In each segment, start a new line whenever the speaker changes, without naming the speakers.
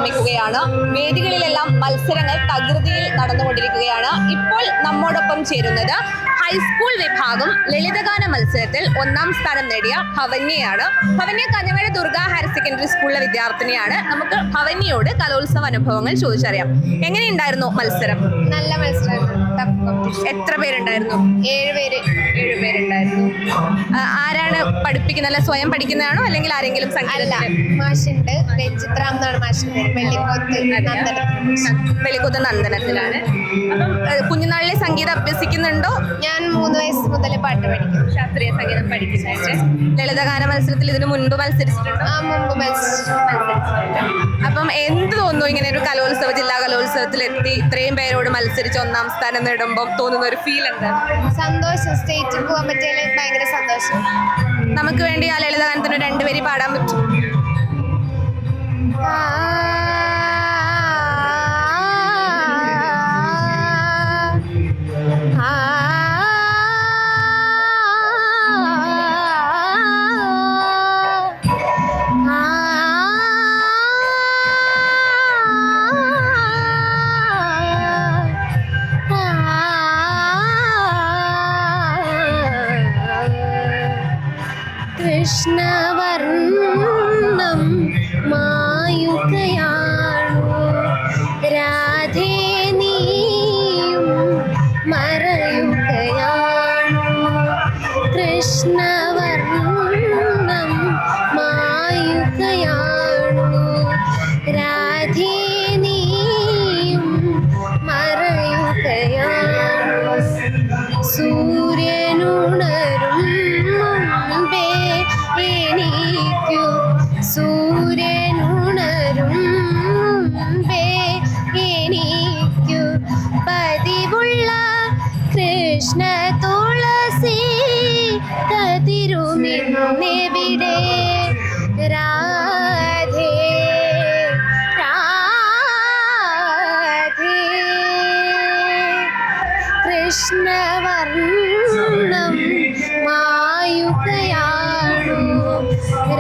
പുരോഗമിക്കുകയാണ്. വേദികളിലെല്ലാം മത്സരങ്ങൾ തകൃതിയിൽ നടന്നുകൊണ്ടിരിക്കുകയാണ്. ഇപ്പോൾ നമ്മോടൊപ്പം ചേരുന്നത് ഹൈസ്കൂൾ വിഭാഗം ലളിതഗാന മത്സരത്തിൽ 1ാം സ്ഥാനം നേടിയ ഭവന്യയാണ്. ഭവന്യ കഞ്ഞമേട് ദുർഗ ഹയർ സെക്കൻഡറി സ്കൂളിലെ വിദ്യാർത്ഥിനിയാണ്. നമുക്ക് ഭവന്യയോട് കലോത്സവ അനുഭവങ്ങൾ ചോദിച്ചറിയാം. എങ്ങനെയുണ്ടായിരുന്നു മത്സരം?
നല്ല മത്സരമായിരുന്നു.
എത്ര പേരുണ്ടായിരുന്നു?
7 പേര്.
7 പേരുണ്ടായിരുന്നു. ആരാണ് പഠിപ്പിക്കുന്നത്? അല്ല സ്വയം പഠിക്കുന്നതാണോ അല്ലെങ്കിൽ ആരെങ്കിലും
അല്ല, മാഷുണ്ട്. രഞ്ജിത്ര എന്നാണ് മാഷിന്റെ
വെളിക്കുത്ത് നന്ദനത്തിലാണ്. അപ്പം കുഞ്ഞുനാളിലെ സംഗീതം അഭ്യസിക്കുന്നുണ്ടോ?
ഞാൻ 3 വയസ്സ് മുതൽ പാട്ട് പഠിക്കും.
ശാസ്ത്രീയ സംഗീതം പഠിക്കുന്നുണ്ട്. ലളിതഗാന മത്സരത്തിൽ ഇതിനു മുൻപ് മത്സരിച്ചിട്ടുണ്ടോ?
മുമ്പ് മത്സരിച്ചിട്ടുണ്ട്.
അപ്പം എന്ത് തോന്നുന്നു ഇങ്ങനെ ഒരു ജില്ലാ കലോത്സവത്തിൽ എത്തി ഇത്രയും പേരോട് മത്സരിച്ച് 1ാം സ്ഥാനം നേടുമ്പോൾ തോന്നുന്ന ഒരു ഫീൽ എന്താ?
സന്തോഷം. സ്റ്റേജിൽ പോകാൻ പറ്റിയാൽ ഭയങ്കര സന്തോഷം.
നമുക്ക് വേണ്ടി ആ ലളിതഗാനത്തിന് 2 വരി പാടാൻ പറ്റും?
കൃഷ്ണവർണം മായുകയാണു രാധേ നീയും മറയുകയാണു. കൃഷ്ണവർണം മായുകയാണു രാധേ നീയും മറയുകയാണു. സൂര്യനുണരും മുമ്പേ എണീക്കൂ. സൂര്യനുണരും മുമ്പേ എണീക്കൂ. പതിവുള്ള കൃഷ്ണ തുളസി കതിരുമിന്നെവിടെ രാധേ രാധേ. കൃഷ്ണവർണം മായുകയാണു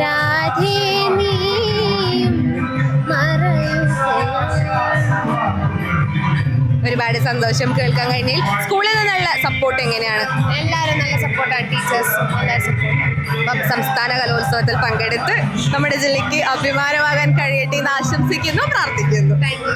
രാധേ നീയും മറയുകയാണു.
ഒരുപാട് സന്തോഷം കേൾക്കാൻ കഴിഞ്ഞാൽ. സ്കൂളിൽ നിന്നുള്ള സപ്പോർട്ട് എങ്ങനെയാണ്?
എല്ലാവരും നല്ല സപ്പോർട്ടാണ്. ടീച്ചേഴ്സും എല്ലാവരും സപ്പോർട്ടാണ്.
അപ്പം സംസ്ഥാന കലോത്സവത്തിൽ പങ്കെടുത്ത് നമ്മുടെ ജില്ലയ്ക്ക് അഭിമാനമാകാൻ കഴിയട്ടെ എന്ന് ആശംസിക്കുന്നു, പ്രാർത്ഥിക്കുന്നു.
Thank you.